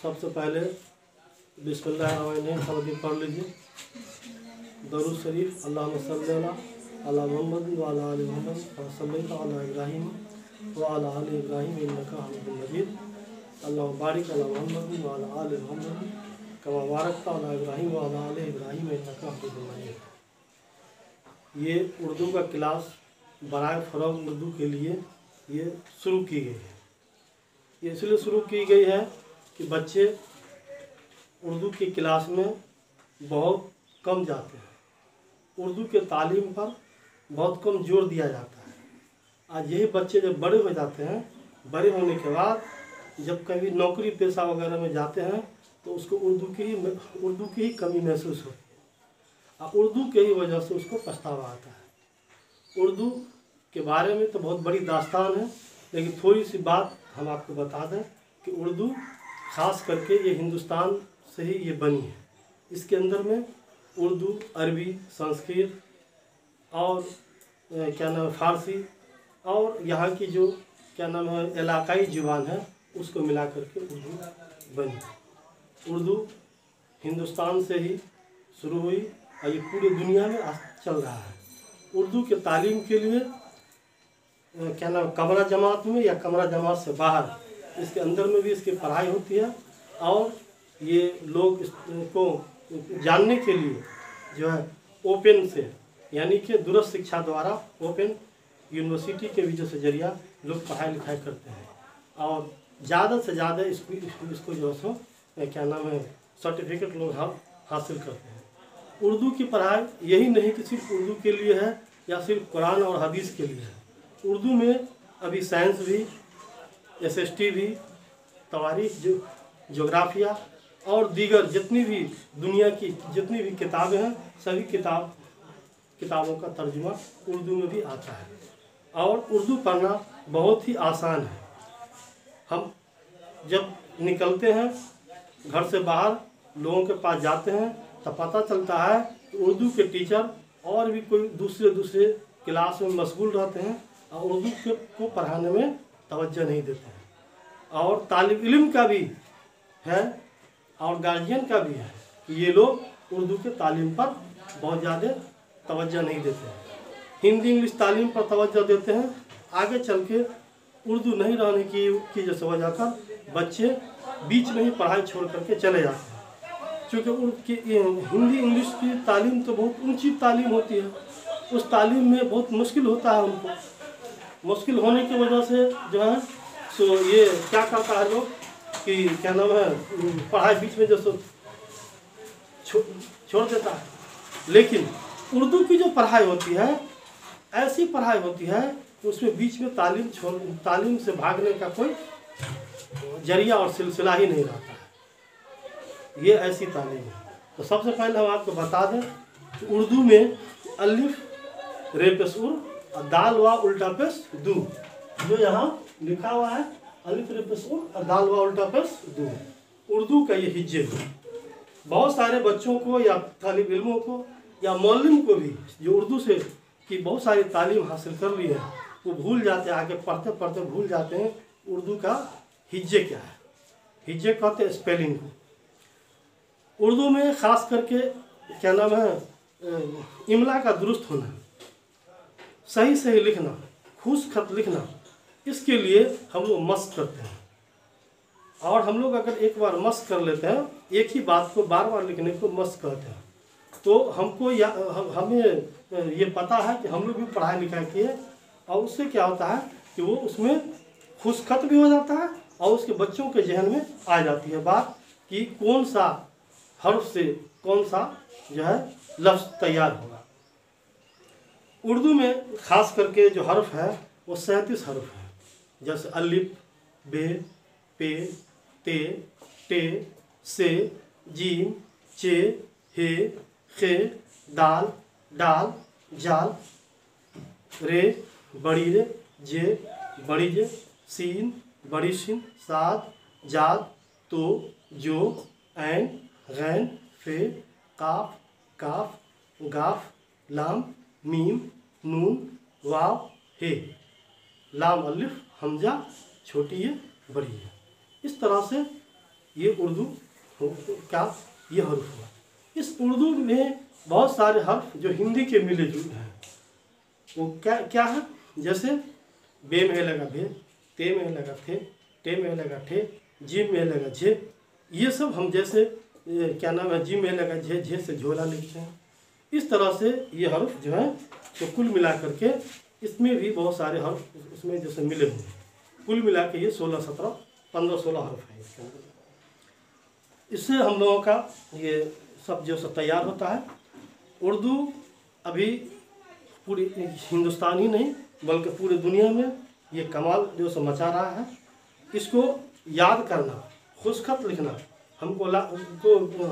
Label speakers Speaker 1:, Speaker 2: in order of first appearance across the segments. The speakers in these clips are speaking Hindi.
Speaker 1: सबसे पहले बिस्मिल्लाहिर्रहमानिर्रहीम सब पढ़ लीजिए। दरूद शरीफ अल्लाहुम्मा सल्ली अला मुहम्मद व अला आलि मुहम्मद कमा सल्लैता अला इब्राहीम व अला आलि इब्राहीम इन्नका हमीदुम मजीद। अल्लाहुम्मा बारिक अला मुहम्मद व अला आलि मुहम्मद कमा बारकता अला इब्राहीम व अला आलि इब्राहीम इन्नका हमीदुम मजीद। ये उर्दू का क्लास बराए फ़रोग़ उर्दू के लिए ये शुरू की गई है। ये इसलिए शुरू की गई है कि बच्चे उर्दू की क्लास में बहुत कम जाते हैं। उर्दू के तालीम पर बहुत कम जोर दिया जाता है। आज यही बच्चे जब बड़े हो जाते हैं, बड़े होने के बाद जब कभी नौकरी पेशा वगैरह में जाते हैं तो उसको उर्दू की ही कमी महसूस होती है और उर्दू के ही वजह से उसको पछतावा आता है। उर्दू के बारे में तो बहुत बड़ी दास्तान है, लेकिन थोड़ी सी बात हम आपको बता दें कि उर्दू ख़ास करके ये हिंदुस्तान से ही ये बनी है। इसके अंदर में उर्दू, अरबी, संस्कृत और क्या नाम है फ़ारसी और यहाँ की जो क्या नाम है इलाकाई ज़ुबान है उसको मिला करके उर्दू बनी। उर्दू हिंदुस्तान से ही शुरू हुई और ये पूरी दुनिया में चल रहा है। उर्दू के तालीम के लिए क्या नाम कमरा जमात में या कमरा जमात से बाहर इसके अंदर में भी इसकी पढ़ाई होती है और ये लोग इसको जानने के लिए जो है ओपन से यानी कि दूरस्थ शिक्षा द्वारा ओपन यूनिवर्सिटी के भी जैसे जरिया लोग पढ़ाई लिखाई करते हैं और ज़्यादा से ज़्यादा इसको जो है सो क्या नाम है सर्टिफिकेट लोग हासिल करते हैं। उर्दू की पढ़ाई यही नहीं कि सिर्फ उर्दू के लिए है या सिर्फ कुरान और हदीस के लिए है। उर्दू में अभी साइंस भी, SST भी, तवारीख, जोग्राफिया और दीगर जितनी भी दुनिया की जितनी भी किताबें हैं सभी किताबों का तर्जुमा उर्दू में भी आता है और उर्दू पढ़ना बहुत ही आसान है। हम जब निकलते हैं घर से बाहर लोगों के पास जाते हैं तो पता चलता है कि उर्दू के टीचर और भी कोई दूसरे क्लास में मशगूल रहते हैं और उर्दू को पढ़ाने में तवज्जो नहीं देते हैं। और तालिब इल्म का भी है और गार्जियन का भी है कि ये लोग उर्दू के तालीम पर बहुत ज़्यादा तवज्जो नहीं देते हैं। हिंदी इंग्लिश तालीम पर तवज्जो देते हैं। आगे चल के उर्दू नहीं रहने की जैसे वजह कर बच्चे बीच में ही पढ़ाई छोड़ करके चले जाते हैं, क्योंकि हिंदी इंग्लिश की तालीम तो बहुत ऊंची तालीम होती है। उस तालीम में बहुत मुश्किल होता है उनको। मुश्किल होने की वजह से जो है सो ये क्या करता है लोग कि क्या नाम है पढ़ाई बीच में जैसे छोड़ देता है। लेकिन उर्दू की जो पढ़ाई होती है ऐसी पढ़ाई होती है कि उसमें बीच में तालीम से भागने का कोई जरिया और सिलसिला ही नहीं रहता है। ये ऐसी तालीम है। तो सबसे पहले हम आपको बता दें कि उर्दू में अलिफ रे पेश उर और दाल वा उल्टा पेश दू, जो यहाँ लिखा हुआ है अलिफ रे पेश उर और दाल वा उल्टा पेश दू, उर्दू का ये हिज्जे है। बहुत सारे बच्चों को या तालिब इल्मों को या मौलम को भी जो उर्दू से की बहुत सारी तालीम हासिल कर ली है वो भूल जाते हैं, आगे पढ़ते पढ़ते भूल जाते हैं उर्दू का हिज्जे क्या है। हिज्जे कहते हैं स्पेलिंग को। उर्दू में ख़ास करके क्या नाम है इमला का दुरुस्त होना, सही सही लिखना, खुश खत लिखना, इसके लिए हम लोग मश्क करते हैं। और हम लोग अगर एक बार मश्क कर लेते हैं, एक ही बात को बार बार लिखने को मश्क कहते हैं, तो हमको हमें ये पता है कि हम लोग भी पढ़ाई लिखाई किए और उससे क्या होता है कि वो उसमें खुश खत भी हो जाता है और उसके बच्चों के जहन में आ जाती है बात कि कौन सा हर्फ से कौन सा जो है लफ्ज़ तैयार होगा। उर्दू में ख़ास करके जो हर्फ है वो 37 हर्फ है, जैसे अलिफ, बे, पे, ते, टे, से, जीम, चे, हे, खे, दाल, डाल, जाल, रे, बड़ी रे, जे, बड़ी जे, सीन, बड़ी सीन, साद, जाद, तो, जो, ऐन, गैन, फे, काफ, काफ, गाफ, लाम, मीम, नून, वाव, हे। लाम अलिफ हमजा छोटी है बड़ी है। इस तरह से ये उर्दू का ये हर्फ हुआ। इस उर्दू में बहुत सारे हर्फ जो हिंदी के मिले जुले हैं वो क्या क्या है, जैसे बे में लगा भे, ते में लगा थे, टे में लगा ठे, जी में लगा झे, ये सब हम जैसे क्या नाम है, जी में लगा झे, झे से झोला लिखते हैं। इस तरह से ये हर्फ जो है तो कुल मिला करके इसमें भी बहुत सारे हर्फ उसमें जैसे मिले हुए हैं, कुल मिला के ये 16, 17, 15, 16 हर्फ है इसके अंदर। इससे हम लोगों का ये सब जो सब तैयार होता है। उर्दू अभी पूरी हिंदुस्तान ही नहीं बल्कि पूरी दुनिया में ये कमाल जो सब मचा रहा है। इसको याद करना, खुशखत लिखना, हमको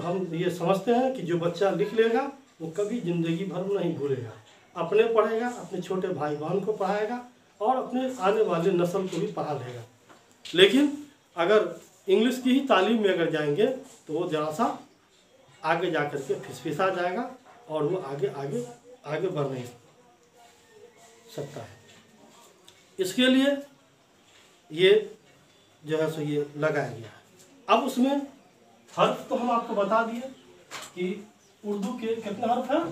Speaker 1: हम ये समझते हैं कि जो बच्चा लिख लेगा वो कभी ज़िंदगी भर नहीं भूलेगा, अपने पढ़ेगा, अपने छोटे भाई बहन को पढ़ाएगा और अपने आने वाले नस्ल को भी पढ़ा लेगा। लेकिन अगर इंग्लिश की ही तालीम में अगर जाएंगे तो वो ज़रा सा आगे जा कर के फिसफिसा जाएगा और वो आगे बढ़ नहीं सकता है। इसके लिए ये जो है सो ये लगाया गया है। अब उसमें हर्फ तो हम आपको बता दिए कि उर्दू के कितने हर्फ हैं।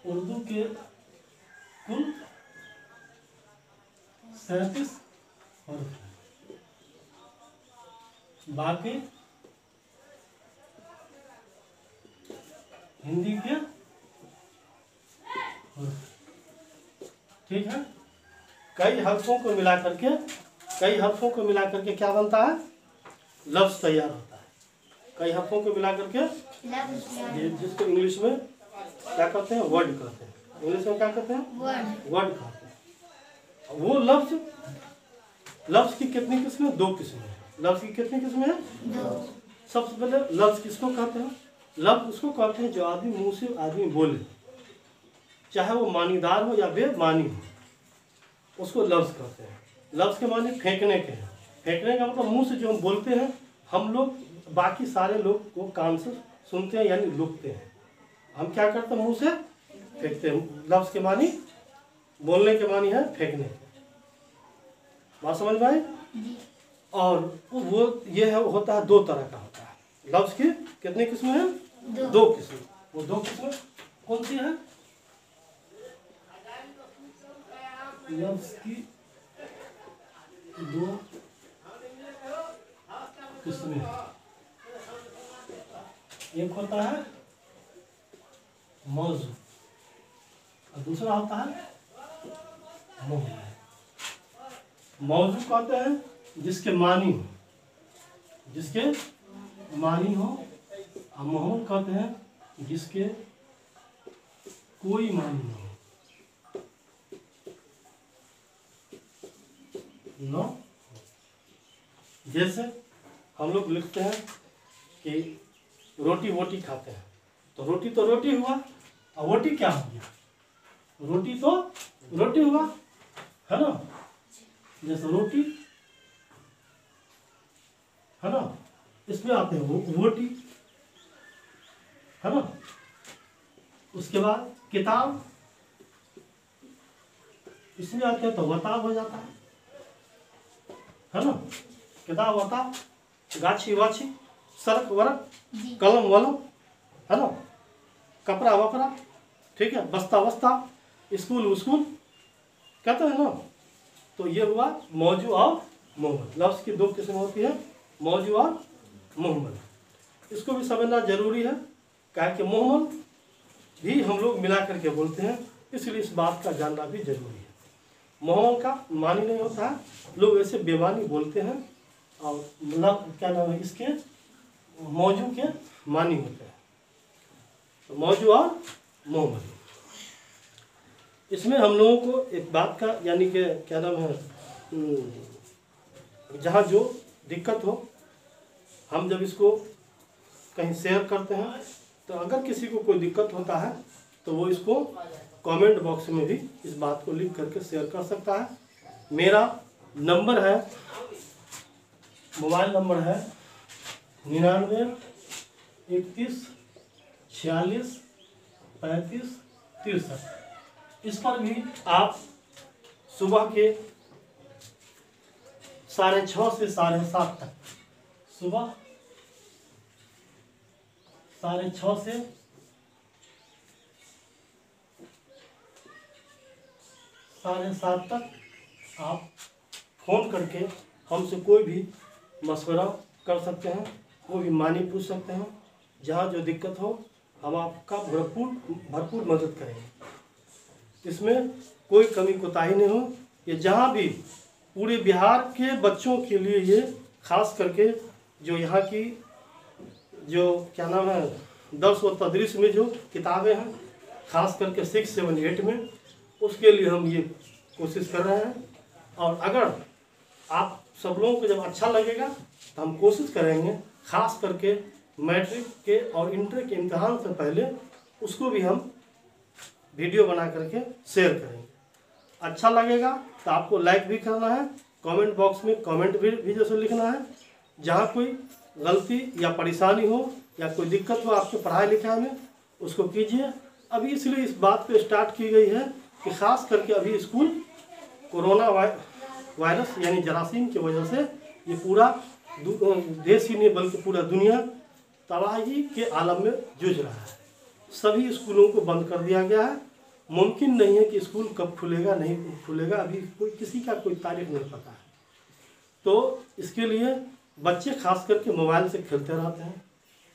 Speaker 1: उर्दू के कुल 37 हर्फ हैं, बाकी हिंदी के हर्फ। ठीक है, कई हर्फों को मिला करके क्या बनता है, लफ्ज तैयार होता है। कई हर्फों को मिला करके जिसको इंग्लिश में क्या कहते हैं, वर्ड कहते हैं। इंग्लिश में क्या कहते हैं, वर्ड कहते हैं। वो लफ्ज की कितनी किस्में, 2 किस्में हैं। लफ्ज की कितनी किस्में हैं, 2। सबसे पहले लफ्ज किसको कहते हैं, लफ्ज उसको कहते हैं जो आदमी मुंह से आदमी बोले, चाहे वो मानीदार हो या बेमानी हो, उसको लफ्ज कहते हैं। लफ्ज के मानी फेंकने के हैं। फेंकने का मतलब मुंह से जो हम बोलते हैं, हम लोग बाकी सारे लोग को कान से सुनते हैं यानी लुकते हैं। हम क्या करते हैं, मुंह से फेंकते हैं। लफ्ज के मानी बोलने के मानी है फेंकने के। बात समझ में आई। और वो ये है होता है 2 तरह का होता है। लफ्ज की कितनी किस्में हैं, 2 किस्में। वो 2 किस्में कौन सी है, लफ्ज की 2 किस्में। एक होता है मौजू और दूसरा होता है मोहम्मद। मौजू कहते हैं जिसके मानी हो, और मोहम्मद कहते हैं जिसके कोई मानी नहीं हो। जैसे हम लोग लिखते हैं कि रोटी वोटी खाते हैं, तो रोटी हुआ और वोटी क्या हो गया, रोटी तो रोटी हुआ है ना। जैसे रोटी है ना, इसमें आते हैं वो वोटी है ना। उसके बाद किताब, इसमें आते हैं तो वताब हो जाता है ना। किताब वताब, गाछी वाछी, सरक वरक, कलम वलम है ना, कपड़ा वपड़ा, ठीक है, बस्ता वस्ता, स्कूल उसकूल कहते हैं ना। तो ये हुआ मौजू और मोहम्मद। लफ्ज की 2 किस्में होती है, मौजू और मोहम्मद। इसको भी समझना जरूरी है, क्या कि मोहम्मद भी हम लोग मिला करके बोलते हैं, इसलिए इस बात का जानना भी जरूरी है। मोहम्मद का मानी नहीं होता है, लोग ऐसे बेमानी बोलते हैं और मतलब क्या नाम है इसके, मौजू के मानी होते हैं। तो मौजू और मोहम्मद, इसमें हम लोगों को एक बात का यानी कि क्या नाम है, जहाँ जो दिक्कत हो, हम जब इसको कहीं शेयर करते हैं तो अगर किसी को कोई दिक्कत होता है तो वो इसको कमेंट बॉक्स में भी इस बात को लिख करके शेयर कर सकता है। मेरा नंबर है, मोबाइल नंबर है 99 31 46 35 63। इस पर भी आप सुबह के 6:30 से 7:30 तक, सुबह 6:30 से 7:30 तक आप फ़ोन करके हमसे कोई भी मशवरा कर सकते हैं, कोई भी मानी पूछ सकते हैं। जहाँ जो दिक्कत हो हम आपका भरपूर मदद करेंगे। इसमें कोई कमी कोताही नहीं हो। ये जहाँ भी पूरे बिहार के बच्चों के लिए ये खास करके जो यहाँ की जो क्या नाम है दर्स व तदरीस में जो किताबें हैं, खास करके 6, 7, 8 में, उसके लिए हम ये कोशिश कर रहे हैं। और अगर आप सब लोगों को जब अच्छा लगेगा तो हम कोशिश करेंगे खास करके मैट्रिक के और इंटर के इम्तहान से पहले उसको भी हम वीडियो बना करके शेयर करेंगे। अच्छा लगेगा तो आपको लाइक भी करना है, कमेंट बॉक्स में कमेंट भी जैसे लिखना है। जहाँ कोई गलती या परेशानी हो या कोई दिक्कत हो आपके पढ़ाई लिखाई में, उसको कीजिए। अभी इसलिए इस बात पे स्टार्ट की गई है कि ख़ास करके अभी स्कूल कोरोना वायरस यानी जरासीम की वजह से ये पूरा देश ही नहीं बल्कि पूरा दुनिया तबाही के आलम में जूझ रहा है। सभी स्कूलों को बंद कर दिया गया है। मुमकिन नहीं है कि स्कूल कब खुलेगा नहीं खुलेगा, अभी कोई किसी का कोई तारीख नहीं पता है। तो इसके लिए बच्चे खास करके मोबाइल से खेलते रहते हैं।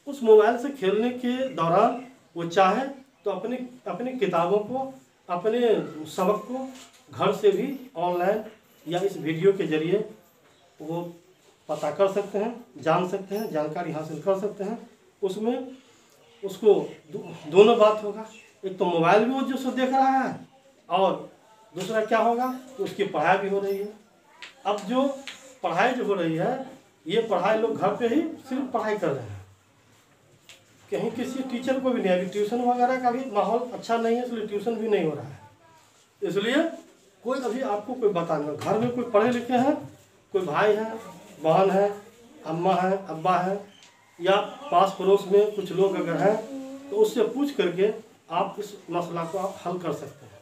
Speaker 1: उस मोबाइल से खेलने के दौरान वो चाहे तो अपनी किताबों को, अपने सबक को घर से भी ऑनलाइन या इस वीडियो के जरिए वो पता कर सकते हैं, जान सकते हैं, जानकारी हासिल कर सकते हैं। उसमें उसको दोनों बात होगा, एक तो मोबाइल भी वो जो सो देख रहा है और दूसरा क्या होगा तो उसकी पढ़ाई भी हो रही है। अब जो पढ़ाई जो हो रही है ये पढ़ाई लोग घर पे ही सिर्फ पढ़ाई कर रहे हैं, कहीं किसी टीचर को भी नहीं। अभी ट्यूशन वगैरह का भी माहौल अच्छा नहीं है, इसलिए ट्यूशन भी नहीं हो रहा है। इसलिए कोई अभी आपको कोई बताना, घर में कोई पढ़े लिखे हैं, कोई भाई है, बहन है, अम्मा है, अब्बा है, या पास पड़ोस में कुछ लोग अगर हैं तो उससे पूछ करके आप इस मसला को आप हल कर सकते हैं।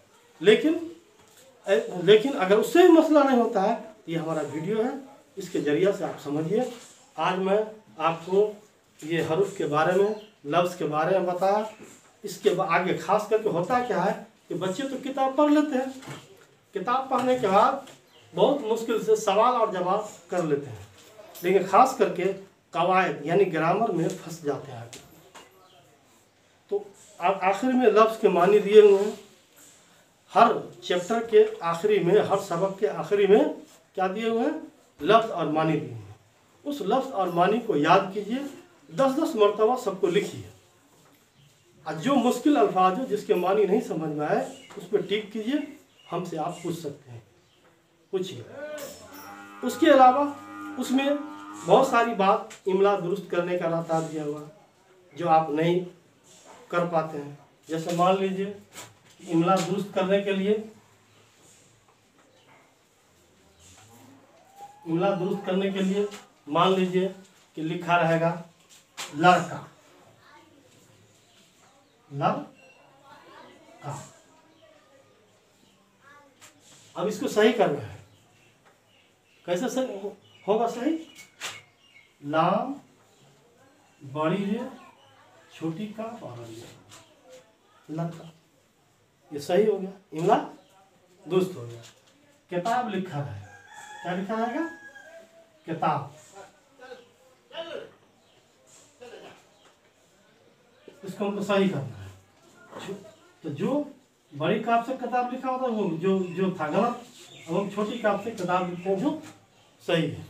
Speaker 1: लेकिन अगर उससे भी मसला नहीं होता है, ये हमारा वीडियो है, इसके जरिए से आप समझिए। आज मैं आपको ये हरूफ के बारे में, लफ्ज़ के बारे में बताया। इसके आगे खास करके होता क्या है कि बच्चे तो किताब पढ़ लेते हैं, किताब पढ़ने के बाद बहुत मुश्किल से सवाल और जवाब कर लेते हैं, लेकिन ख़ास करके कवायद यानी ग्रामर में फंस जाते हैं। तो आखिर में लफ्ज़ के मानी दिए हुए हैं। हर चैप्टर के आखिरी में, हर सबक के आखिरी में क्या दिए हुए हैं, लफ्ज़ और मानी दिए हैं। उस लफ्ज़ और मानी को याद कीजिए, 10-10 मरतबा सबको लिखिए। और जो मुश्किल अल्फाज हो जिसके मानी नहीं समझ में आए उस पर टिक कीजिए, हमसे आप पूछ सकते हैं, पूछिए। उसके अलावा उसमें बहुत सारी बात इमला दुरुस्त करने का रास्ता दिया हुआ जो आप नहीं कर पाते हैं। जैसे मान लीजिए इमला दुरुस्त करने के लिए, इमला दुरुस्त करने के लिए मान लीजिए कि लिखा रहेगा लड़का, लड़का। अब इसको सही करना है, कैसे सही होगा? सही लाम बड़ी रे छोटी का और लड़का, ये सही हो गया, इमला दुरुस्त हो गया। किताब लिखा है, क्या लिखा रहेगा? किताब। इसको हमको सही करना है। तो जो बड़ी काप से किताब लिखा होता है वो जो था गलत, और हम छोटी काप से किताब लिखते हैं जो सही है।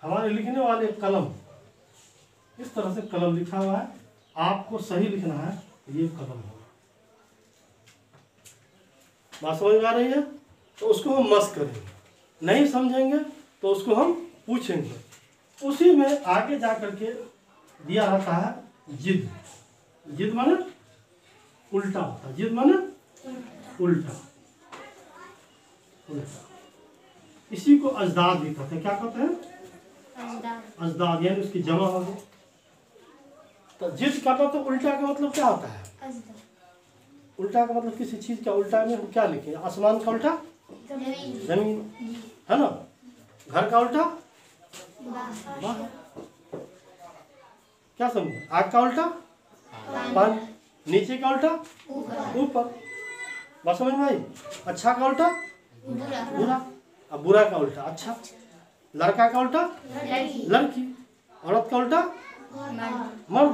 Speaker 1: हमारे लिखने वाले कलम, इस तरह से कलम लिखा हुआ है, आपको सही लिखना है, ये कलम होगा। बात समझ में आ रही है? तो उसको हम मस्क करेंगे, नहीं समझेंगे तो उसको हम पूछेंगे। उसी में आगे जा करके दिया रहता है जिद। जिद माने उल्टा होता है, जिद माने उल्टा, उल्टा। इसी को अजदाद भी कहते हैं। क्या कहते हैं? अजदाद, यानी उसकी जमा हो गई। तो जिद करना, तो उल्टा का मतलब क्या होता है? उल्टा का मतलब किसी चीज का उल्टा में हम क्या लिखें? आसमान का उल्टा जमीन, है ना? घर का उल्टा बाहर, क्या समझे? आग का उल्टा पानी, नीचे का उल्टा ऊपर। बात समझ में आई? अच्छा का उल्टा बुरा, अब बुरा का उल्टा अच्छा, लड़का का उल्टा लड़की, औरत का उल्टा मर्द।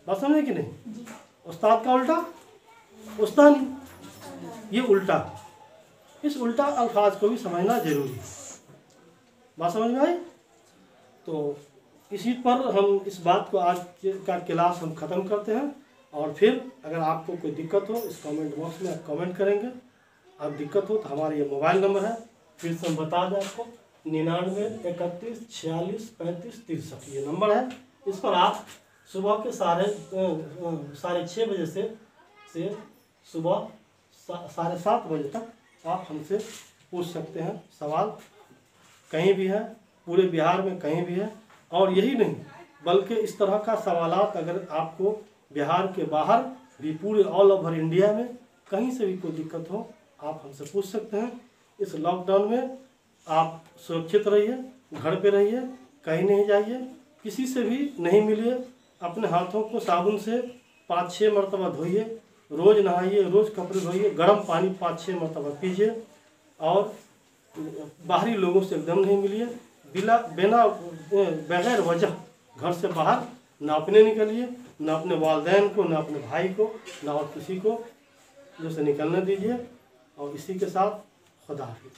Speaker 1: बात समझे कि नहीं? उस्ताद का उल्टा उस्तानी। ये उल्टा, इस उल्टा अल्फाज को भी समझना जरूरी है। बात समझ में आई? तो इसी पर हम इस बात को आज का क्लास हम ख़त्म करते हैं। और फिर अगर आपको कोई दिक्कत हो, इस कमेंट बॉक्स में आप कमेंट करेंगे। अब दिक्कत हो तो हमारा ये मोबाइल नंबर है, फिर से हम बता दें आपको, 99 31 46 35 63 ये नंबर है। इस पर आप सुबह के 6:30 बजे से सुबह 7:30 बजे तक आप हमसे पूछ सकते हैं सवाल, कहीं भी है, पूरे बिहार में कहीं भी है। और यही नहीं बल्कि इस तरह का सवालात अगर आपको बिहार के बाहर भी, पूरे ऑल ओवर इंडिया में कहीं से भी कोई दिक्कत हो, आप हमसे पूछ सकते हैं। इस लॉकडाउन में आप सुरक्षित रहिए, घर पे रहिए, कहीं नहीं जाइए, किसी से भी नहीं मिलिए, अपने हाथों को साबुन से 5-6 मरतबा धोइए, रोज़ नहाइए, रोज़ कपड़े धोइए, गर्म पानी 5-6 मरतबा पीजिए, और बाहरी लोगों से एकदम नहीं मिलिए, बगैर वजह घर से बाहर ना अपने निकलिए, ना अपने वालिदैन को, ना अपने भाई को, ना और किसी को जो से निकलने दीजिए। और इसी के साथ खुदा हाफिज़।